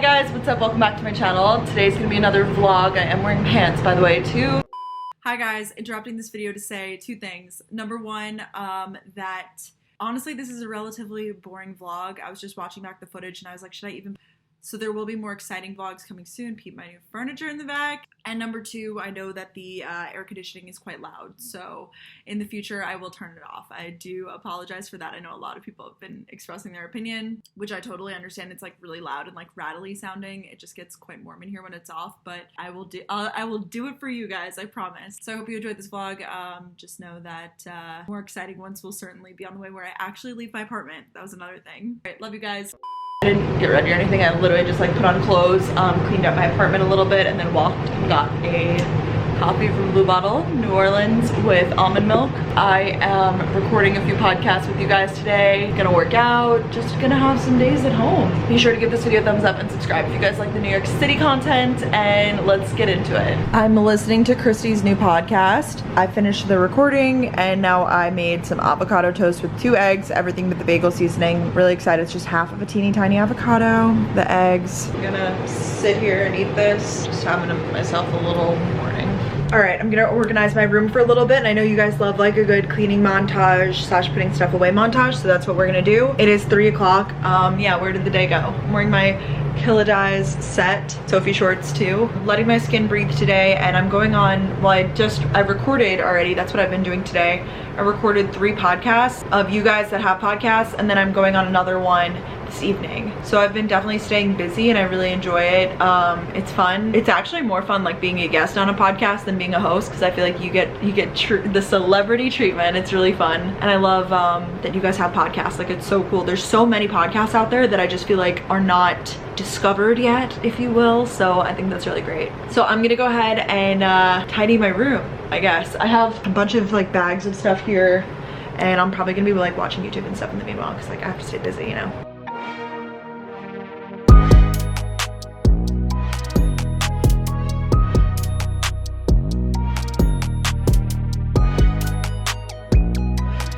guys, what's up? Welcome back to my channel. Today's gonna be another vlog. I am wearing pants, by the way, too. Hi guys, interrupting this video to say two things. Number one, that honestly this is a relatively boring vlog. I was just watching back the footage and I was like, should I even... So there will be more exciting vlogs coming soon. Peep my new furniture in the back. And number two, I know that the air conditioning is quite loud. So in the future, I will turn it off. I do apologize for that. I know a lot of people have been expressing their opinion, which I totally understand. It's like really loud and like rattly sounding. It just gets quite warm in here when it's off, but I will do it for you guys, I promise. So I hope you enjoyed this vlog. Just know that more exciting ones will certainly be on the way where I actually leave my apartment. That was another thing. All right, love you guys. I didn't get ready or anything. I literally just like put on clothes, cleaned up my apartment a little bit, and then walked and got a coffee from Blue Bottle, New Orleans, with almond milk. I am recording a few podcasts with you guys today. Gonna work out, just gonna have some days at home. Be sure to give this video a thumbs up and subscribe if you guys like the New York City content, and let's get into it. I'm listening to Christy's new podcast. I finished the recording and now I made some avocado toast with 2 eggs, everything but the bagel seasoning. Really excited. It's just half of a teeny tiny avocado, the eggs. I'm gonna sit here and eat this, just having myself a little morning. All right, I'm gonna organize my room for a little bit, and I know you guys love like a good cleaning montage slash putting stuff away montage, so that's what we're gonna do. It is 3 o'clock. Yeah, where did the day go? I'm wearing my Killadize set, Sophie shorts too. Letting my skin breathe today, and I'm going on, well I recorded already, that's what I've been doing today. I recorded 3 podcasts of you guys that have podcasts, and then I'm going on another one this evening. So I've been definitely staying busy and I really enjoy it. It's fun. It's actually more fun like being a guest on a podcast than being a host, because I feel like you get the celebrity treatment. It's really fun, and I love that you guys have podcasts. Like, it's so cool. There's so many podcasts out there that I just feel like are not discovered yet, if you will. So I think that's really great. So I'm gonna go ahead and tidy my room, I guess. I have a bunch of like bags of stuff here, and I'm probably gonna be like watching YouTube and stuff in the meanwhile, because like I have to stay busy, you know.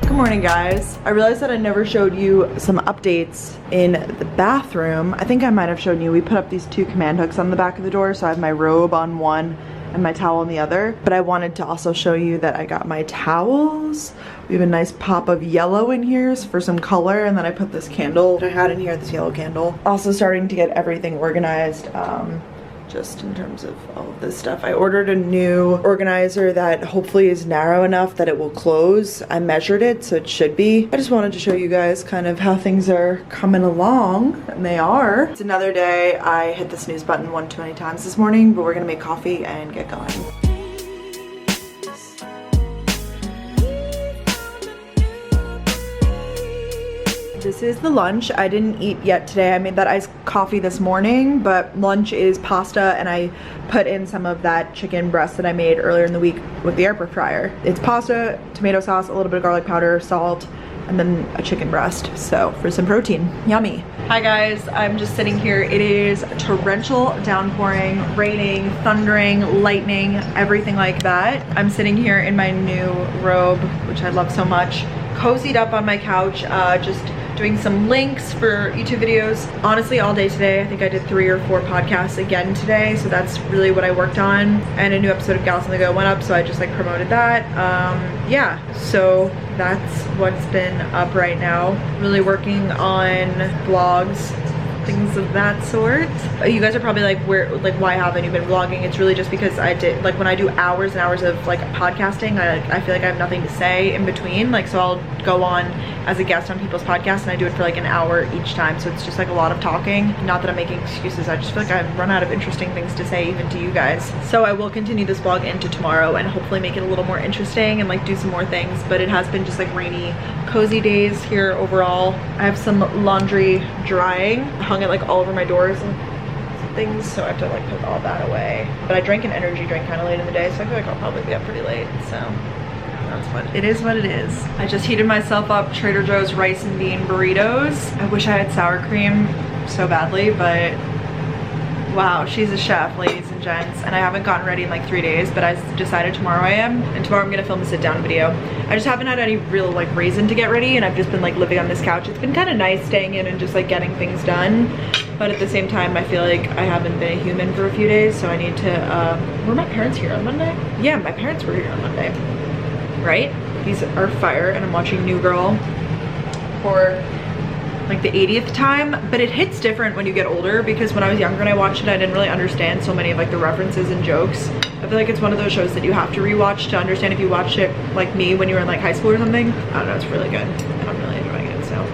Good morning, guys. I realized that I never showed you some updates in the bathroom. I think I might have shown you, we put up these 2 command hooks on the back of the door, so I have my robe on one and my towel on the other. But I wanted to also show you that I got my towels. We have a nice pop of yellow in here for some color, and then I put this candle that I had in here, this yellow candle. Also starting to get everything organized. Just in terms of all of this stuff. I ordered a new organizer that hopefully is narrow enough that it will close. I measured it, so it should be. I just wanted to show you guys kind of how things are coming along, and they are. It's another day. I hit the snooze button 1 too many times this morning, but we're gonna make coffee and get going. This is the lunch. I didn't eat yet today. I made that iced coffee this morning, but lunch is pasta, and I put in some of that chicken breast that I made earlier in the week with the air fryer. It's pasta, tomato sauce, a little bit of garlic powder, salt, and then a chicken breast. So for some protein, yummy. Hi guys, I'm just sitting here. It is torrential downpouring, raining, thundering, lightning, everything like that. I'm sitting here in my new robe, which I love so much, cozied up on my couch, just doing some links for YouTube videos. Honestly, all day today. I think I did 3 or 4 podcasts again today, so that's really what I worked on. And a new episode of Gals on the Go went up, so I just like promoted that. Yeah, so that's what's been up right now. Really working on vlogs, things of that sort. You guys are probably like, why haven't you been vlogging? It's really just because I did, like, when I do hours and hours of like podcasting, I feel like I have nothing to say in between. Like, so I'll go on as a guest on people's podcasts, and I do it for like an hour each time, so it's just like a lot of talking. Not that I'm making excuses, I just feel like I've run out of interesting things to say even to you guys. So I will continue this vlog into tomorrow and hopefully make it a little more interesting and like do some more things, but it has been just like rainy, cozy days here overall. I have some laundry drying. I hung it like all over my doors and things, so I have to like put all that away. But I drank an energy drink kind of late in the day, so I feel like I'll probably be up pretty late, so that's what it is. I just heated myself up Trader Joe's rice and bean burritos. I wish I had sour cream so badly, but Wow, she's a chef, ladies and gents, and I haven't gotten ready in like 3 days, but I decided tomorrow I am, and tomorrow I'm gonna film a sit down video. I just haven't had any real like reason to get ready, and I've just been like living on this couch. It's been kind of nice staying in and just like getting things done, but at the same time I feel like I haven't been a human for a few days, so I need to, were my parents here on Monday? Yeah, my parents were here on Monday, right? These are fire, and I'm watching New Girl for like the 80th time, but it hits different when you get older, because when I was younger and I watched it, I didn't really understand so many of like the references and jokes. I feel like it's one of those shows that you have to rewatch to understand if you watched it like me when you were in like high school or something. I don't know, it's really good. I'm really enjoying it, so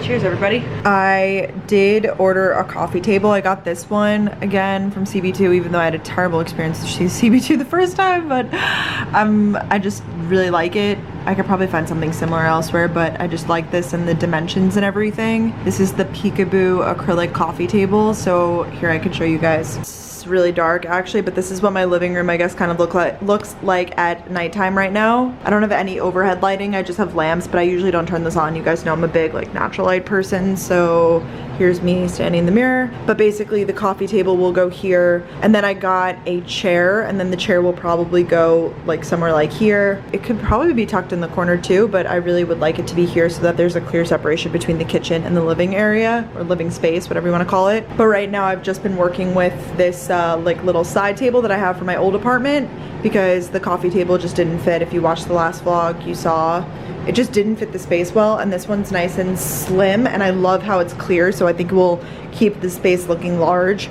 cheers everybody. I did order a coffee table. I got this one again from CB2, even though I had a terrible experience with CB2 the first time, but I just really like it. I could probably find something similar elsewhere, but I just like this and the dimensions and everything. This is the Peekaboo acrylic coffee table. So here I can show you guys. It's really dark actually, but this is what my living room I guess kind of looks like at nighttime right now. I don't have any overhead lighting, I just have lamps, but I usually don't turn this on. You guys know I'm a big like natural light person, so here's me standing in the mirror. But basically the coffee table will go here, and then I got a chair, and then the chair will probably go like somewhere like here. It could probably be tucked in the corner too, but I really would like it to be here so that there's a clear separation between the kitchen and the living area, or living space, whatever you want to call it. But right now I've just been working with this like little side table that I have for my old apartment, because the coffee table just didn't fit. If you watched the last vlog, you saw it just didn't fit the space well, and this one's nice and slim, and I love how it's clear, so I think it will keep the space looking large,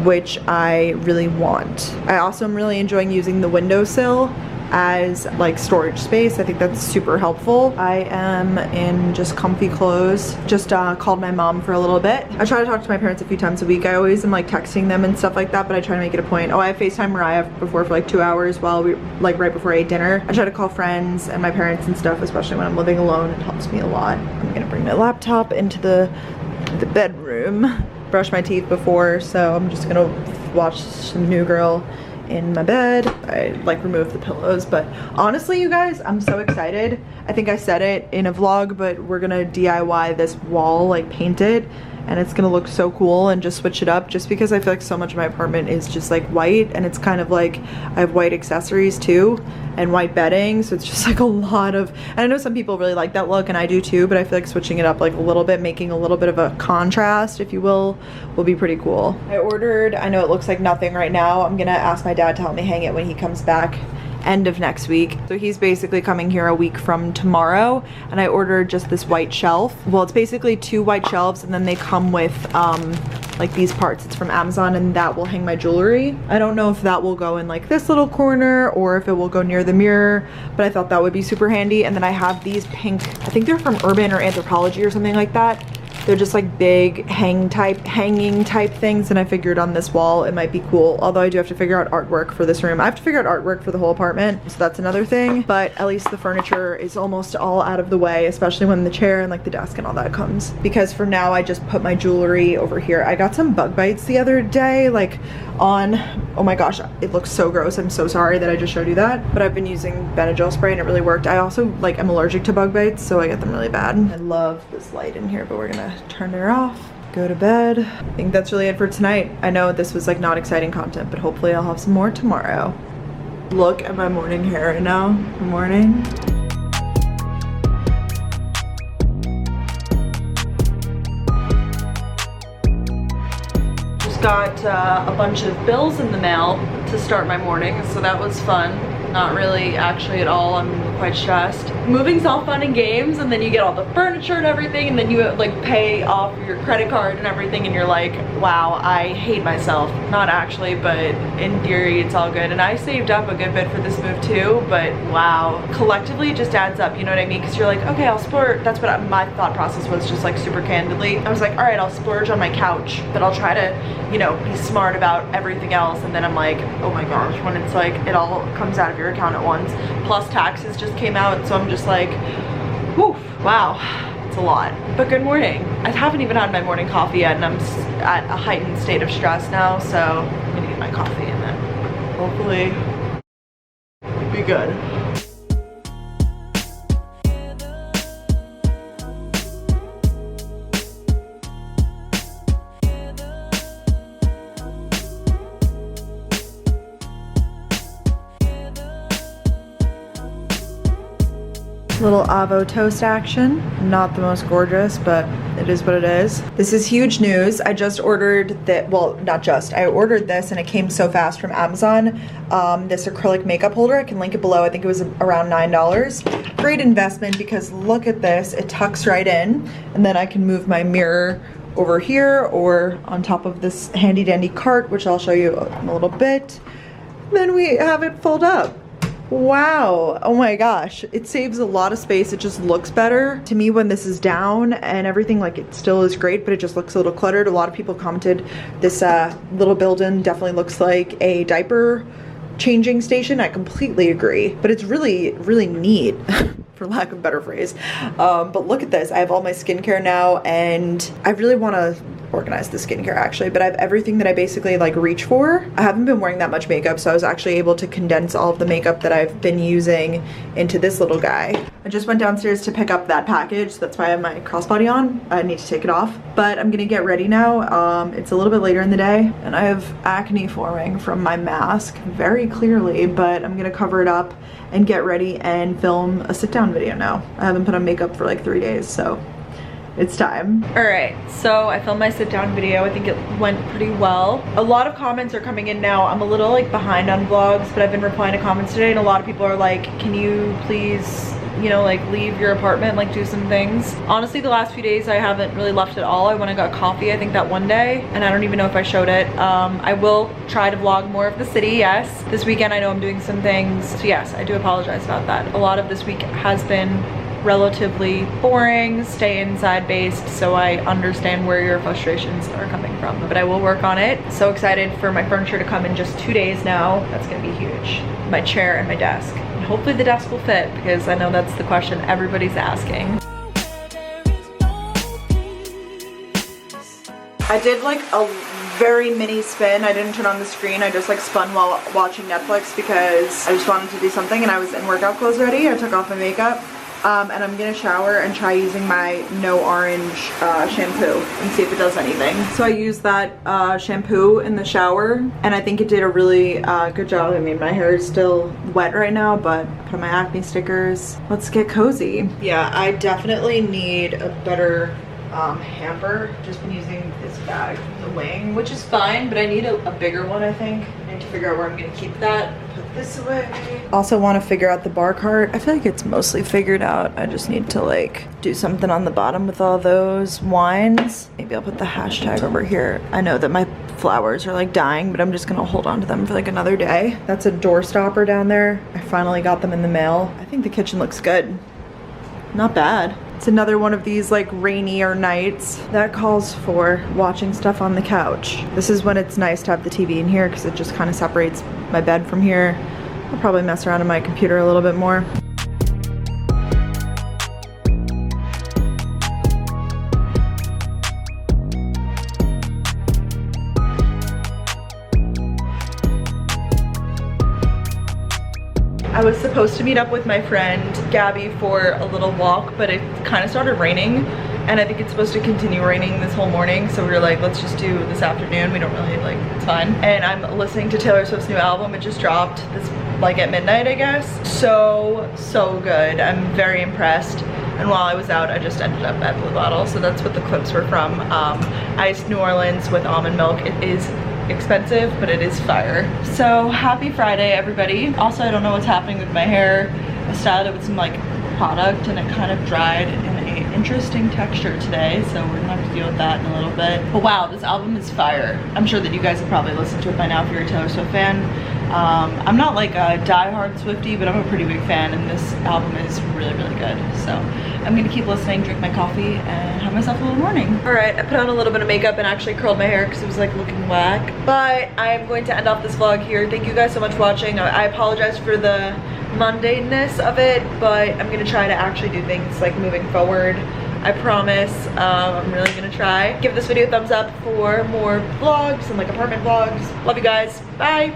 which I really want. I also am really enjoying using the windowsill as like storage space. I think that's super helpful. I am in just comfy clothes. Just called my mom for a little bit. I try to talk to my parents a few times a week. I always am like texting them and stuff like that, but I try to make it a point. Oh, I FaceTime Mariah before for like 2 hours while we like right before I ate dinner. I try to call friends and my parents and stuff, especially when I'm living alone. It helps me a lot. I'm gonna bring my laptop into the bedroom. Brush my teeth before, so I'm just gonna watch some New Girl in my bed. I like removed the pillows, but honestly you guys, I'm so excited. I think I said it in a vlog, but we're gonna DIY this wall, like paint it, and it's gonna look so cool, and just switch it up, just because I feel like so much of my apartment is just like white, and it's kind of like I have white accessories too and white bedding, so it's just like a lot of, and I know some people really like that look, and I do too, but I feel like switching it up like a little bit, making a little bit of a contrast, if you will be pretty cool. I ordered, I know it looks like nothing right now, I'm gonna ask my dad to help me hang it when he comes back end of next week. So he's basically coming here a week from tomorrow, and I ordered just this white shelf. Well, it's basically 2 white shelves, and then they come with like these parts. It's from Amazon, and that will hang my jewelry. I don't know if that will go in like this little corner or if it will go near the mirror, but I thought that would be super handy. And then I have these pink, I think they're from Urban or Anthropologie or something like that. They're just like big hanging type things, and I figured on this wall it might be cool, although I do have to figure out artwork for this room. I have to figure out artwork for the whole apartment, so that's another thing, but at least the furniture is almost all out of the way, especially when the chair and like the desk and all that comes, because for now I just put my jewelry over here. I got some bug bites the other day, like on, oh my gosh, it looks so gross. I'm so sorry that I just showed you that, but I've been using Benadryl spray and it really worked. I also like am allergic to bug bites, so I get them really bad. I love this light in here, but we're gonna turn her off, go to bed. I think that's really it for tonight. I know this was like not exciting content, but hopefully I'll have some more tomorrow. Look at my morning hair right now. Good morning. Just got a bunch of bills in the mail to start my morning, so that was fun. Not really actually at all. I'm quite stressed. Moving's all fun and games, and then you get all the furniture and everything, and then you like pay off your credit card and everything, and you're like, wow, I hate myself. Not actually, but in theory it's all good. And I saved up a good bit for this move too, but wow, collectively it just adds up, you know what I mean? Because you're like, okay, I'll splurge. That's what my thought process was, just like super candidly. I was like, all right, I'll splurge on my couch, but I'll try to, you know, be smart about everything else. And then I'm like, oh my gosh, when it's like it all comes out of your account at once, plus taxes just came out, so I'm just like, whew, wow, it's a lot. But good morning. I haven't even had my morning coffee yet, and I'm at a heightened state of stress now, so I'm gonna get my coffee and then hopefully be good. Little avo toast action. Not the most gorgeous, but it is what it is. This is huge news. I just ordered that, well, not just, I ordered this and it came so fast from Amazon. This acrylic makeup holder, I can link it below. I think it was around $9. Great investment because look at this, it tucks right in, and then I can move my mirror over here or on top of this handy dandy cart, which I'll show you in a little bit. Then we have it fold up. Wow, oh my gosh, it saves a lot of space. It just looks better to me when this is down and everything. Like, it still is great, but it just looks a little cluttered. A lot of people commented this little build-in definitely looks like a diaper changing station. I completely agree, but it's really, really neat for lack of a better phrase. But look at this, I have all my skincare now, and I really want to organize the skincare actually, but I have everything that I basically like reach for. I haven't been wearing that much makeup, so I was actually able to condense all of the makeup that I've been using into this little guy. I just went downstairs to pick up that package, so that's why I have my crossbody on. I need to take it off, but I'm gonna get ready now. It's a little bit later in the day, and I have acne forming from my mask very clearly, but I'm gonna cover it up and get ready and film a sit-down video now. I haven't put on makeup for like 3 days, so it's time. All right, so I filmed my sit down video. I think it went pretty well. A lot of comments are coming in now. I'm a little like behind on vlogs, but I've been replying to comments today, and a lot of people are like, can you please, you know, like leave your apartment, like do some things. Honestly, the last few days I haven't really left at all. I went and got coffee, I think that one day, and I don't even know if I showed it. I will try to vlog more of the city, yes. This weekend I know I'm doing some things, so yes, I do apologize about that. A lot of this week has been relatively boring, stay inside based, so I understand where your frustrations are coming from, but I will work on it. So excited for my furniture to come in just 2 days now. That's gonna be huge. My chair and my desk. And hopefully the desk will fit, because I know that's the question everybody's asking. I did like a very mini spin. I didn't turn on the screen. I just like spun while watching Netflix because I just wanted to do something, and I was in workout clothes already. I took off my makeup. And I'm gonna shower and try using my no orange shampoo and see if it does anything. So I used that shampoo in the shower, and I think it did a really good job. I mean, my hair is still wet right now, but put on my acne stickers. Let's get cozy. Yeah, I definitely need a better hamper. Just been using this bag from the wing, which is fine, but I need a bigger one, I think. I need to figure out where I'm gonna keep that. Put this away. Also want to figure out the bar cart. I feel like it's mostly figured out. I just need to like do something on the bottom with all those wines. Maybe I'll put the hashtag over here. I know that my flowers are like dying, but I'm just gonna hold on to them for like another day. That's a door stopper down there. I finally got them in the mail. I think the kitchen looks good. Not bad. It's another one of these like rainier nights that calls for watching stuff on the couch. This is when it's nice to have the TV in here because it just kind of separates my bed from here. I'll probably mess around on my computer a little bit more. I was supposed to meet up with my friend Gabby for a little walk, but it kind of started raining, and I think it's supposed to continue raining this whole morning, so we were like, let's just do this afternoon. We don't really like, it's fine. And I'm listening to Taylor Swift's new album. It just dropped this like at midnight, I guess. So good. I'm very impressed. And while I was out, I just ended up at Blue Bottle, so that's what the clips were from. Iced New Orleans with almond milk. It is expensive, but it is fire. So happy Friday, everybody. Also, I don't know what's happening with my hair. I styled it with some like product, and it kind of dried in an interesting texture today, so we're gonna have to deal with that in a little bit. But wow, this album is fire. I'm sure that you guys have probably listened to it by now if you're a Taylor Swift fan. I'm not like a die-hard Swiftie, but I'm a pretty big fan, and this album is really, really good. So I'm gonna keep listening, drink my coffee, and have myself a little morning. All right, I put on a little bit of makeup and actually curled my hair because it was like looking whack. But I'm going to end off this vlog here. Thank you guys so much for watching. I apologize for the mundaneness of it, but I'm gonna try to actually do things like moving forward. I promise. I'm really gonna try. Give this video a thumbs up for more vlogs and like apartment vlogs. Love you guys. Bye.